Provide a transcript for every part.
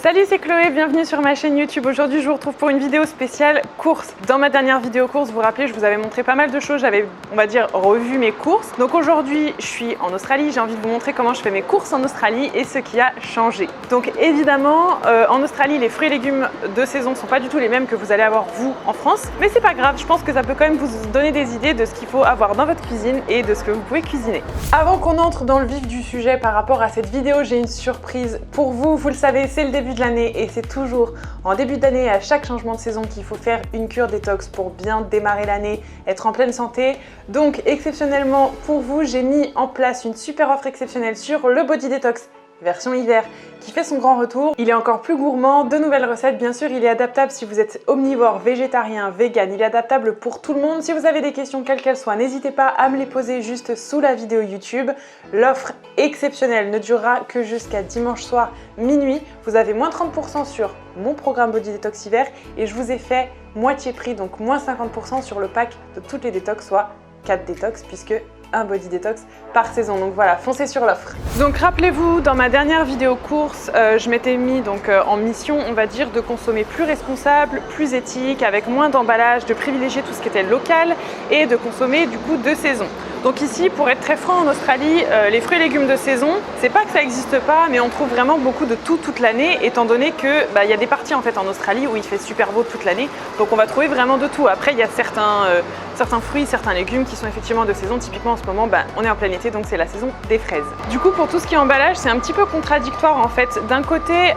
Salut, c'est Chloé, bienvenue sur ma chaîne YouTube. Aujourd'hui, je vous retrouve pour une vidéo spéciale course. Dans ma dernière vidéo course, vous vous rappelez, je vous avais montré pas mal de choses. J'avais, on va dire, revu mes courses. Donc aujourd'hui, je suis en Australie. J'ai envie de vous montrer comment je fais mes courses en Australie et ce qui a changé. Donc évidemment, en Australie, les fruits et légumes de saison ne sont pas du tout les mêmes que vous allez avoir vous en France. Mais c'est pas grave, je pense que ça peut quand même vous donner des idées de ce qu'il faut avoir dans votre cuisine et de ce que vous pouvez cuisiner. Avant qu'on entre dans le vif du sujet par rapport à cette vidéo, j'ai une surprise pour vous. Vous le savez, c'est le début de l'année et c'est toujours en début d'année, à chaque changement de saison, qu'il faut faire une cure détox pour bien démarrer l'année, être en pleine santé. Donc exceptionnellement pour vous, j'ai mis en place une super offre exceptionnelle sur le Body Detox version hiver qui fait son grand retour. Il est encore plus gourmand, de nouvelles recettes, bien sûr, il est adaptable si vous êtes omnivore, végétarien, vegan, il est adaptable pour tout le monde. Si vous avez des questions quelles qu'elles soient, n'hésitez pas à me les poser juste sous la vidéo YouTube. L'offre exceptionnelle ne durera que jusqu'à dimanche soir minuit. Vous avez moins 30% sur mon programme Body Detox hiver et je vous ai fait moitié prix, donc moins 50% sur le pack de toutes les détox, soit 4 détox puisque un body detox par saison. Donc voilà, foncez sur l'offre. Donc rappelez-vous, dans ma dernière vidéo course, je m'étais mis donc en mission, on va dire, de consommer plus responsable, plus éthique, avec moins d'emballage, de privilégier tout ce qui était local et de consommer du coup de saison. Donc ici, pour être très franc, en Australie, les fruits et légumes de saison, c'est pas que ça n'existe pas, mais on trouve vraiment beaucoup de tout toute l'année, étant donné que y a des parties en fait en Australie où il fait super beau toute l'année. Donc on va trouver vraiment de tout. Après, il y a certains fruits, certains légumes qui sont effectivement de saison. Typiquement en ce moment, on est en plein été, donc c'est la saison des fraises. Du coup, pour tout ce qui est emballage, c'est un petit peu contradictoire en fait. D'un côté,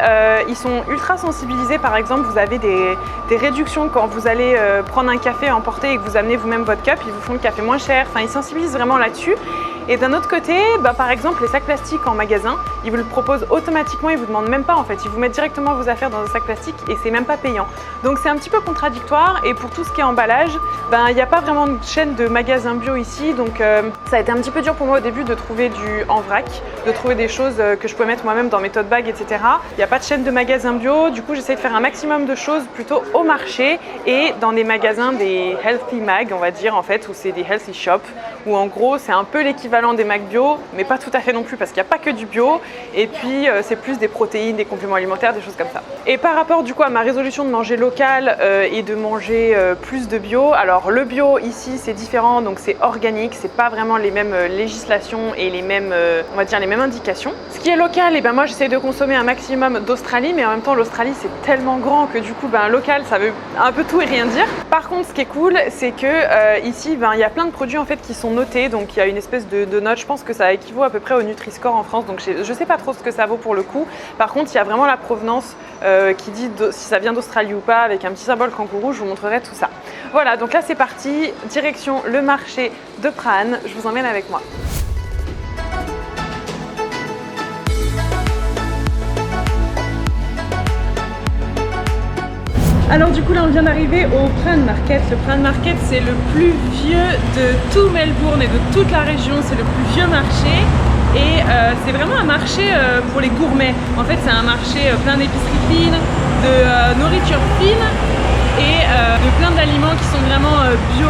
ils sont ultra sensibilisés. Par exemple, vous avez des réductions quand vous allez prendre un café à emporter et que vous amenez vous-même votre cup. Ils vous font le café moins cher. Enfin, ils sensibilisent vraiment là-dessus. Et d'un autre côté, par exemple, les sacs plastiques en magasin, ils vous le proposent automatiquement, ils vous demandent même pas en fait. Ils vous mettent directement vos affaires dans un sac plastique et c'est même pas payant. Donc c'est un petit peu contradictoire. Et pour tout ce qui est emballage, il n'y a pas vraiment de chaîne de magasins bio ici. Donc ça a été un petit peu dur pour moi au début de trouver du en vrac, de trouver des choses que je pouvais mettre moi-même dans mes tote bags, etc. Il n'y a pas de chaîne de magasins bio. Du coup, j'essaie de faire un maximum de choses plutôt au marché et dans des magasins, des healthy mag, on va dire en fait, où c'est des healthy shops, où en gros c'est un peu l'équivalent des Mac bio, mais pas tout à fait non plus parce qu'il n'y a pas que du bio et puis c'est plus des protéines, des compléments alimentaires, des choses comme ça. Et par rapport du coup à ma résolution de manger local et de manger plus de bio, alors le bio ici c'est différent, donc c'est organique, c'est pas vraiment les mêmes législations et les mêmes, on va dire les mêmes indications. Ce qui est local, et moi j'essaie de consommer un maximum d'Australie, mais en même temps l'Australie c'est tellement grand que du coup local ça veut un peu tout et rien dire. Par contre ce qui est cool c'est que ici il y a plein de produits en fait qui sont notés, donc il y a une espèce de note, je pense que ça équivaut à peu près au Nutri-Score en France, donc je sais pas trop ce que ça vaut pour le coup. Par contre il y a vraiment la provenance qui dit si ça vient d'Australie ou pas, avec un petit symbole kangourou, je vous montrerai tout ça. Voilà, donc là c'est parti, direction le marché de Prahran, je vous emmène avec moi. Alors du coup là on vient d'arriver au Prahran Market. Le Prahran Market c'est le plus vieux de tout Melbourne et de toute la région, c'est le plus vieux marché et c'est vraiment un marché pour les gourmets. En fait c'est un marché plein d'épiceries fines, de nourriture fine et de plein d'aliments qui sont vraiment bio,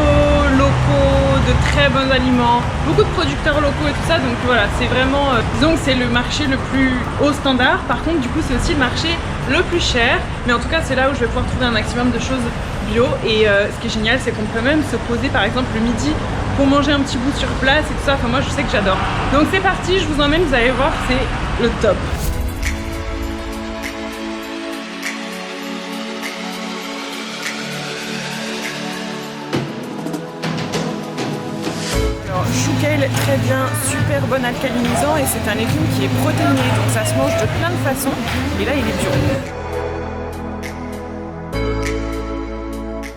locaux, de très bons aliments, beaucoup de producteurs locaux et tout ça, donc voilà, c'est vraiment, disons que c'est le marché le plus haut standard. Par contre du coup c'est aussi le marché le plus cher, mais en tout cas c'est là où je vais pouvoir trouver un maximum de choses bio et ce qui est génial c'est qu'on peut même se poser par exemple le midi pour manger un petit bout sur place et tout ça. Enfin moi je sais que j'adore. Donc c'est parti, je vous emmène, vous allez voir, c'est le top. Chou kale, très bien, super bon alcalinisant et c'est un légume qui est protéiné, donc ça se mange de plein de façons et là il est bio.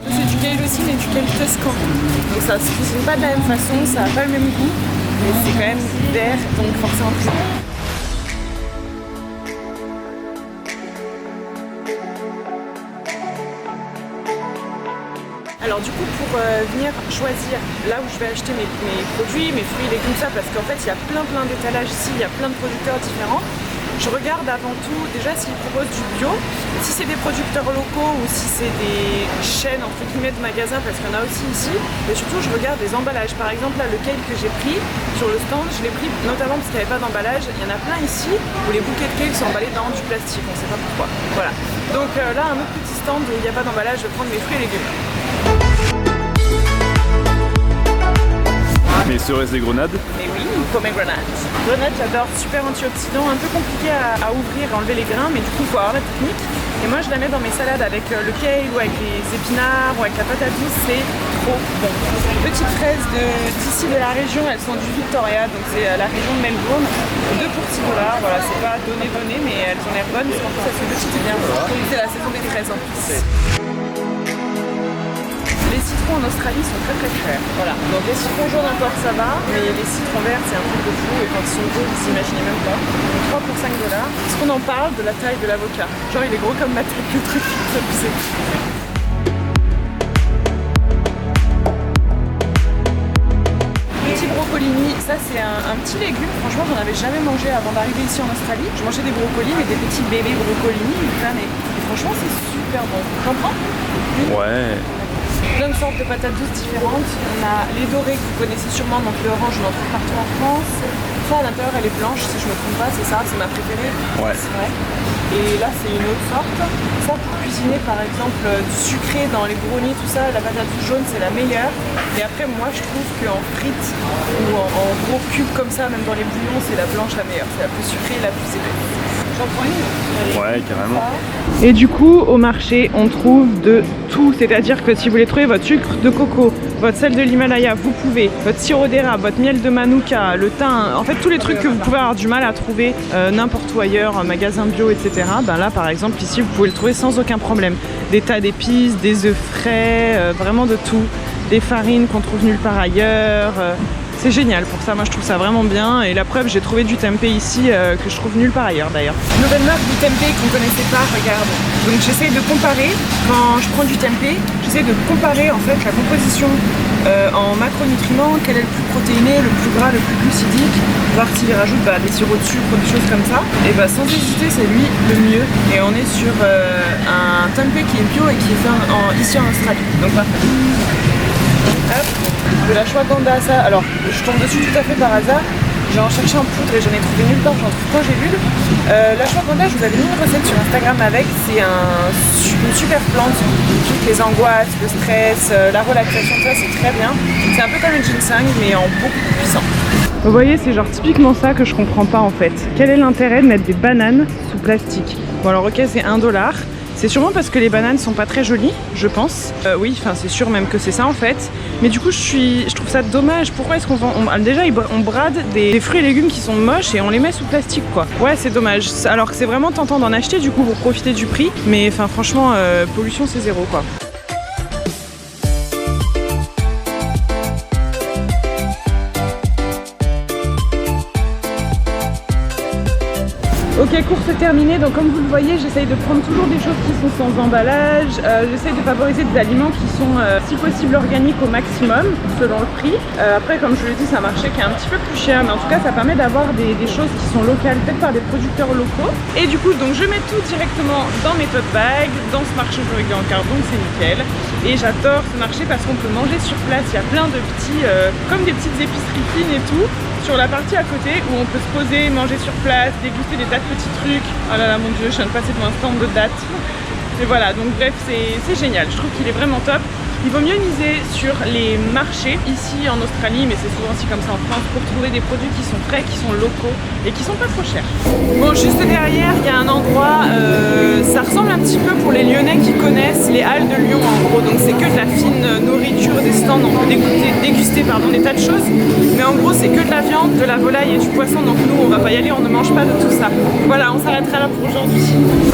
C'est du kale aussi mais du kale toscan, donc ça se cuisine pas de la même façon, ça n'a pas le même goût mais c'est quand même vert donc forcément plus bon. Alors du coup pour venir choisir là où je vais acheter mes produits, mes fruits et légumes, ça parce qu'en fait il y a plein d'étalages ici, il y a plein de producteurs différents. Je regarde avant tout déjà s'ils proposent du bio, si c'est des producteurs locaux ou si c'est des chaînes entre guillemets de magasins, parce qu'il y en a aussi ici. Et surtout je regarde les emballages. Par exemple là le kale que j'ai pris sur le stand, je l'ai pris notamment parce qu'il n'y avait pas d'emballage. Il y en a plein ici où les bouquets de kale sont emballés dans du plastique, on ne sait pas pourquoi. Voilà. Donc là un autre petit stand où il n'y a pas d'emballage, je vais prendre mes fruits et légumes. Mes cerises et grenades. Mais oui, pomegranate. Grenade, j'adore, super antioxydant, un peu compliqué à ouvrir, à enlever les grains, mais du coup il faut avoir la technique. Et moi je la mets dans mes salades avec le kale ou avec les épinards ou avec la patate douce, c'est trop bon. Petites fraises d'ici de la région, elles sont du Victoria, donc c'est la région de Melbourne. 2 pour 6 $, voilà, c'est pas donné, mais elles ont l'air bonnes parce qu'en plus elles sont petites et bien. C'est la saison des fraises en plus. Les citrons en Australie sont très chers. Voilà. Donc les citrons jaunes encore ça va, mais les citrons verts c'est un truc de fou et quand ils sont gros vous imaginez même pas. Donc 3 pour 5 $. Est-ce qu'on en parle de la taille de l'avocat? Genre il est gros comme ma tête, le truc, c'est abusé. Petit brocolini, ça c'est un petit légume. Franchement j'en avais jamais mangé avant d'arriver ici en Australie. Je mangeais des brocolis mais des petits bébés brocolini, et franchement c'est super bon. T'en prends? Ouais. Plein de sortes de patates douces différentes. On a les dorées que vous connaissez sûrement, donc l'orange on en trouve partout en France. Ça à l'intérieur elle est blanche si je me trompe pas, c'est ça, c'est ma préférée. Ouais. C'est vrai. Et là c'est une autre sorte. Ça pour cuisiner par exemple du sucré dans les brownies, tout ça, la patate douce jaune c'est la meilleure. Et après moi je trouve qu'en frites ou en gros cubes comme ça, même dans les bouillons, c'est la blanche la meilleure. C'est la plus sucrée et la plus épaisse. J'en prends une. Ouais, carrément. Et du coup, au marché, on trouve de tout. C'est-à-dire que si vous voulez trouver votre sucre de coco, votre sel de l'Himalaya, vous pouvez, votre sirop d'érable, votre miel de Manuka, le thym, en fait tous les trucs que vous pouvez avoir du mal à trouver n'importe où ailleurs, en magasin bio, etc. Ben là, par exemple, ici, vous pouvez le trouver sans aucun problème. Des tas d'épices, des œufs frais, vraiment de tout. Des farines qu'on trouve nulle part ailleurs. C'est génial pour ça, moi je trouve ça vraiment bien et la preuve j'ai trouvé du tempeh ici que je trouve nulle part ailleurs d'ailleurs. Nouvelle marque du tempeh qu'on ne connaissait pas, regarde. Donc j'essaie de comparer, quand je prends du tempeh, j'essaie de comparer en fait la composition en macronutriments, quel est le plus protéiné, le plus gras, le plus glucidique, voir s'il rajoute des sirops de sucre ou des choses comme ça. Et sans hésiter c'est lui le mieux et on est sur un tempeh qui est bio et qui est fait ici en Australie. Donc parfait. Hop, de la ashwagandha, ça, alors je tombe dessus tout à fait par hasard, j'ai en cherché en poudre et j'en ai trouvé nulle part, j'en trouve quand j'ai lu. L'ashwagandha, je vous avais mis une recette sur Instagram avec, c'est une super plante pour toutes les angoisses, le stress, la relaxation, ça c'est très bien. C'est un peu comme le ginseng mais en beaucoup plus puissant. Vous voyez, c'est genre typiquement ça que je comprends pas en fait. Quel est l'intérêt de mettre des bananes sous plastique? Bon alors ok c'est 1 $. C'est sûrement parce que les bananes sont pas très jolies, je pense. Oui, enfin c'est sûr même que c'est ça en fait. Mais du coup je trouve ça dommage. Pourquoi est-ce qu'on vend déjà on brade des fruits et légumes qui sont moches et on les met sous plastique quoi. Ouais c'est dommage. Alors que c'est vraiment tentant d'en acheter du coup pour profiter du prix. Mais enfin franchement pollution c'est zéro quoi. Ok, course terminée, donc comme vous le voyez, j'essaye de prendre toujours des choses qui sont sans emballage, j'essaye de favoriser des aliments qui sont si possible organiques au maximum, selon le prix. Après, comme je le dis, c'est un marché qui est un petit peu plus cher, mais en tout cas, ça permet d'avoir des choses qui sont locales, faites par des producteurs locaux. Et du coup, donc je mets tout directement dans mes tote bags, dans ce marché aujourd'hui en carton, c'est nickel. Et j'adore ce marché parce qu'on peut manger sur place, il y a plein de petits, comme des petites épiceries fines et tout. Sur la partie à côté où on peut se poser, manger sur place, déguster des tas de petits trucs. Oh là là mon dieu, je viens de passer devant un stand de dates. Et voilà, donc bref, c'est génial, je trouve qu'il est vraiment top. Il vaut mieux miser sur les marchés ici en Australie, mais c'est souvent aussi comme ça en France, pour trouver des produits qui sont frais, qui sont locaux et qui sont pas trop chers. Bon, juste derrière, il y a un endroit, ça ressemble un petit peu pour les Lyonnais qui connaissent les Halles de Lyon en gros, donc c'est que de la fine nourriture, des stands, on peut déguster des tas de choses, mais en gros c'est que de la viande, de la volaille et du poisson, donc nous on va pas y aller, on ne mange pas de tout ça. Voilà, on s'arrêtera là pour aujourd'hui.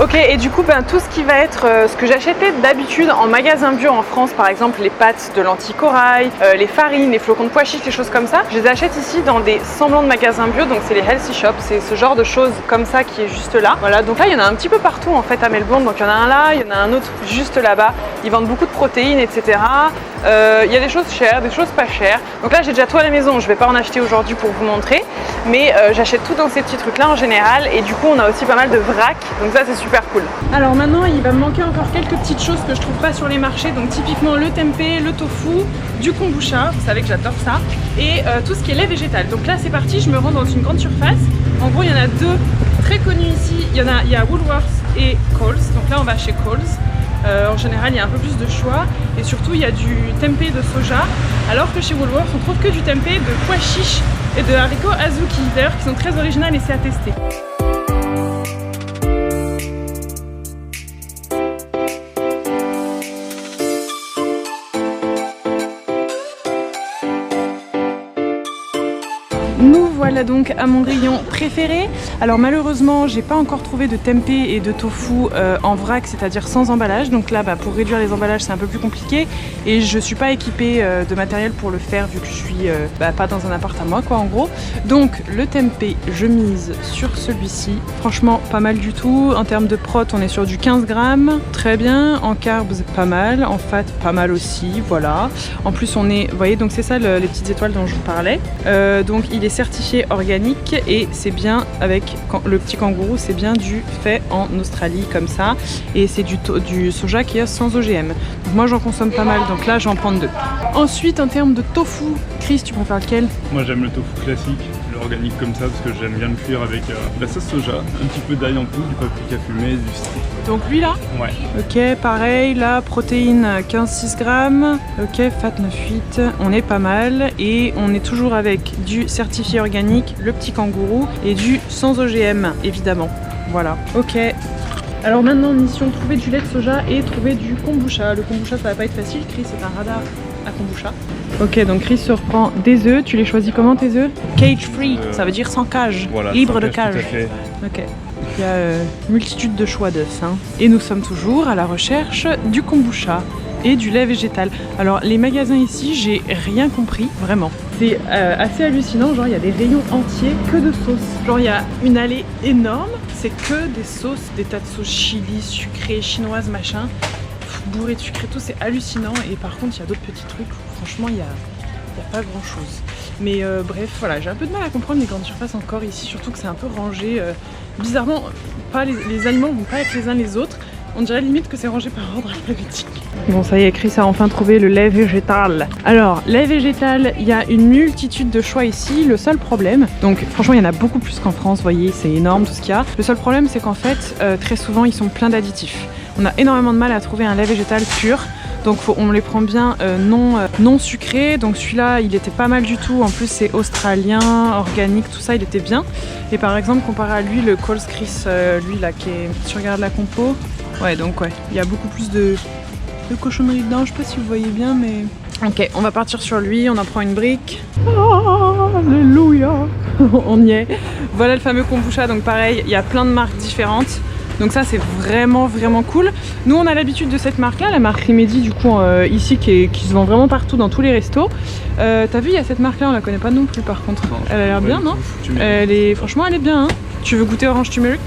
Ok, et du coup tout ce qui va être ce que j'achetais d'habitude en magasin bio en France, par exemple les pâtes de lentilles corail, les farines, les flocons de pois chiches, les choses comme ça, je les achète ici dans des semblants de magasins bio, donc c'est les healthy shops, c'est ce genre de choses comme ça qui est juste là. Voilà, donc là il y en a un petit peu partout en fait à Melbourne, donc il y en a un là, il y en a un autre juste là-bas, ils vendent beaucoup de protéines, etc. Il y a des choses chères, des choses pas chères. Donc là j'ai déjà tout à la maison, je vais pas en acheter aujourd'hui pour vous montrer, mais j'achète tout dans ces petits trucs là en général, et du coup on a aussi pas mal de vrac, donc ça c'est super cool. Alors maintenant il va me manquer encore quelques petites choses que je trouve pas sur les marchés, donc typiquement le tempeh, le tofu, du kombucha, vous savez que j'adore ça, et tout ce qui est lait végétal. Donc là c'est parti, je me rends dans une grande surface. En gros il y en a deux très connus ici, il y a Woolworths et Coles, donc là on va chez Coles. En général il y a un peu plus de choix, et surtout il y a du tempeh de soja, alors que chez Woolworths on trouve que du tempeh de pois chiches et de haricots azuki, d'ailleurs qui sont très originales et c'est à tester. Nous voilà donc à mon rayon préféré. Alors malheureusement j'ai pas encore trouvé de tempeh et de tofu en vrac, c'est-à-dire sans emballage, donc là pour réduire les emballages c'est un peu plus compliqué, et je suis pas équipée de matériel pour le faire vu que je suis pas dans un appart à moi quoi en gros. Donc le tempeh je mise sur celui-ci, franchement pas mal du tout. En termes de prot on est sur du 15 grammes, très bien. En carbs pas mal, en fat pas mal aussi, voilà. En plus on est, vous voyez, donc c'est ça les petites étoiles dont je vous parlais. Donc il est certifié organique, et c'est bien avec le petit kangourou, c'est bien du fait en Australie comme ça, et c'est du soja qui est sans OGM. Donc moi j'en consomme pas mal, donc là je vais en prendre deux. Ensuite en termes de tofu, Chris tu préfères lequel? Moi j'aime le tofu classique, l'organique comme ça, parce que j'aime bien le cuire avec la sauce soja, un petit peu d'ail en poudre, du paprika fumé, du citron. Donc lui là? Ouais. Ok, pareil, là, protéines 15-6 grammes, ok, fat 9,8, on est pas mal, et on est toujours avec du certifié organique, le petit kangourou, et du sans OGM, évidemment. Voilà, ok. Alors maintenant, mission trouver du lait de soja et trouver du kombucha. Le kombucha, ça va pas être facile, Chris, c'est un radar à kombucha. Ok, donc Chris se reprend des œufs, tu les choisis comment tes œufs? Cage free, ça veut dire sans cage, Voilà, libre de cage. cage. Tout à fait. Ok. Il y a multitude de choix d'œufs, hein. Et nous sommes toujours à la recherche du kombucha et du lait végétal. Alors les magasins ici, j'ai rien compris, vraiment. C'est assez hallucinant, genre il y a des rayons entiers que de sauces. Genre il y a une allée énorme, c'est que des sauces, des tas de sauces chili, sucrées, chinoises, machin, bourrées de sucre et tout, c'est hallucinant. Et par contre il y a d'autres petits trucs où franchement il y a pas grand chose. Mais bref, voilà, j'ai un peu de mal à comprendre les grandes surfaces encore ici, surtout que c'est un peu rangé. Bizarrement, pas les aliments vont pas être les uns les autres. On dirait limite que c'est rangé par ordre alphabétique. Bon, ça y est, Chris a enfin trouvé le lait végétal. Alors, lait végétal, il y a une multitude de choix ici. Le seul problème, donc franchement, il y en a beaucoup plus qu'en France, vous voyez, c'est énorme tout ce qu'il y a. Le seul problème, c'est qu'en fait, très souvent, ils sont pleins d'additifs. On a énormément de mal à trouver un lait végétal pur. Donc on les prend bien non sucrés. Donc celui-là il était pas mal du tout. En plus c'est australien, organique, tout ça il était bien. Et par exemple comparé à lui, le Coles Chris, lui là qui est, si tu regardes la compo, ouais donc ouais, il y a beaucoup plus de cochonneries dedans. Je sais pas si vous voyez bien mais... Ok, on va partir sur lui, on en prend une brique. Alléluia. On y est. Voilà le fameux kombucha, donc pareil, il y a plein de marques différentes. Donc ça c'est vraiment cool. Nous on a l'habitude de cette marque là, la marque Remedy du coup ici qui se vend vraiment partout dans tous les restos. T'as vu il y a cette marque là, on la connaît pas non plus par contre. Non, elle a l'air bien non? Franchement elle est bien hein. Tu veux goûter orange turmeric?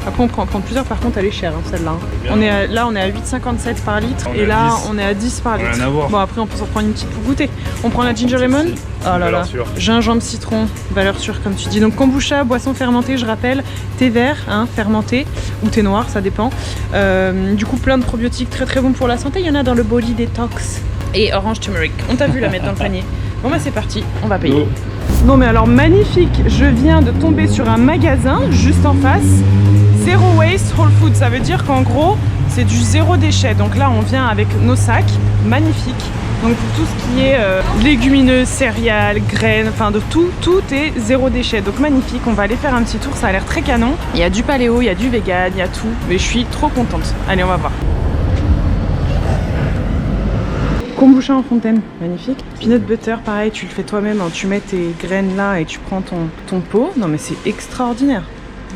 Après on peut en prendre plusieurs, par contre elle est chère hein, celle-là. Là on est à 8,57 par litre et là on est à 10 par litre. Rien à voir. Bon après on peut s'en prendre une petite pour goûter. On prend la ginger lemon. Oh là là, gingembre citron, valeur sûre comme tu dis. Donc kombucha, boisson fermentée, je rappelle, thé vert, hein, fermenté, ou thé noir, ça dépend. Du coup plein de probiotiques très bon pour la santé. Il y en a dans le body detox. Et orange turmeric. On t'a vu la mettre dans le panier. Bon bah c'est parti, on va payer. Non mais alors magnifique, je viens de tomber sur un magasin juste en face. Zero waste whole food, ça veut dire qu'en gros c'est du zéro déchet. Donc là on vient avec nos sacs, magnifique. Donc pour tout ce qui est légumineuses, céréales, graines, enfin de tout est zéro déchet. Donc magnifique, on va aller faire un petit tour, ça a l'air très canon. Il y a du paléo, il y a du vegan, il y a tout. Mais je suis trop contente. Allez on va voir. Kombucha en fontaine, magnifique. Peanut butter, pareil, tu le fais toi-même, hein. Tu mets tes graines là et tu prends ton pot. Non mais c'est extraordinaire,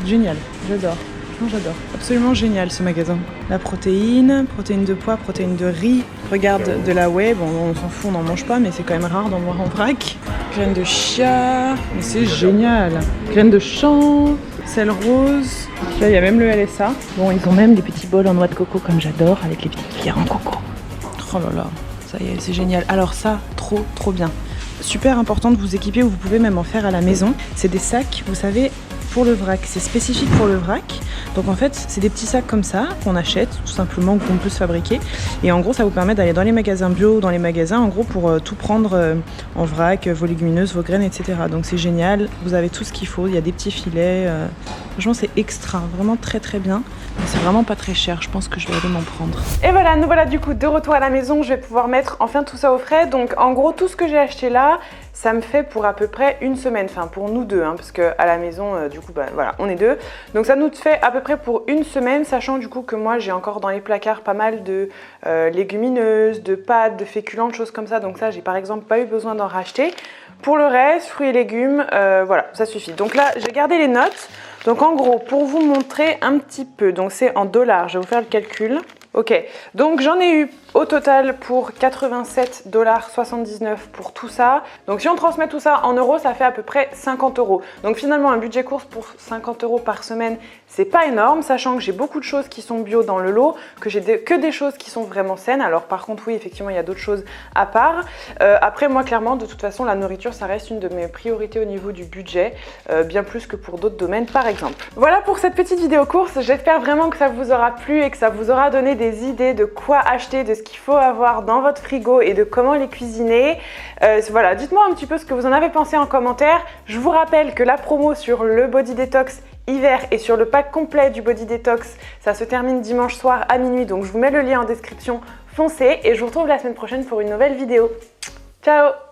génial, j'adore. Non, j'adore, absolument génial ce magasin. La protéine de pois, protéine de riz. Regarde de la whey, bon on s'en fout, on n'en mange pas mais c'est quand même rare d'en voir en vrac. Graines de chia, mais c'est génial. Graines de chanvre, sel rose. Là il y a même le LSA. Bon ils ont même des petits bols en noix de coco comme j'adore avec les petites cuillères en coco. Oh là là. Ça y est, c'est génial. Alors ça, trop bien. Super important de vous équiper, ou vous pouvez même en faire à la maison. C'est des sacs, vous savez, pour le vrac. C'est spécifique pour le vrac. Donc en fait, c'est des petits sacs comme ça qu'on achète tout simplement, qu'on peut se fabriquer. Et en gros, ça vous permet d'aller dans les magasins bio, dans les magasins en gros pour tout prendre en vrac, vos légumineuses, vos graines, etc. Donc c'est génial. Vous avez tout ce qu'il faut. Il y a des petits filets. Franchement, c'est extra, vraiment très bien. C'est vraiment pas très cher. Je pense que je vais aller m'en prendre. Et voilà, nous voilà du coup de retour à la maison. Je vais pouvoir mettre enfin tout ça au frais. Donc en gros, tout ce que j'ai acheté là, ça me fait pour à peu près une semaine, enfin pour nous deux, hein, parce qu'à la maison, du coup, bah, voilà, on est deux. Donc ça nous fait à peu près pour une semaine, sachant du coup que moi j'ai encore dans les placards pas mal de légumineuses, de pâtes, de féculents, de choses comme ça. Donc ça, j'ai par exemple pas eu besoin d'en racheter. Pour le reste, fruits et légumes, voilà, ça suffit. Donc là, j'ai gardé les notes. Donc en gros, pour vous montrer un petit peu, donc c'est en dollars, je vais vous faire le calcul. Ok, donc j'en ai eu au total pour 87,79 $ pour tout ça. Donc si on transmet tout ça en euros, ça fait à peu près 50 €. Donc finalement, un budget course pour 50 € par semaine, c'est pas énorme, sachant que j'ai beaucoup de choses qui sont bio dans le lot, que j'ai que des choses qui sont vraiment saines. Alors par contre, oui, effectivement, il y a d'autres choses à part. Après, moi, clairement, de toute façon, la nourriture, ça reste une de mes priorités au niveau du budget, bien plus que pour d'autres domaines, par exemple. Voilà pour cette petite vidéo course. J'espère vraiment que ça vous aura plu et que ça vous aura donné des idées de quoi acheter, de ce qu'il faut avoir dans votre frigo et de comment les cuisiner. Voilà, dites-moi un petit peu ce que vous en avez pensé en commentaire. Je vous rappelle que la promo sur le Body Detox hiver et sur le pack complet du Body Detox, ça se termine dimanche soir à minuit, donc je vous mets le lien en description, foncez et je vous retrouve la semaine prochaine pour une nouvelle vidéo. Ciao!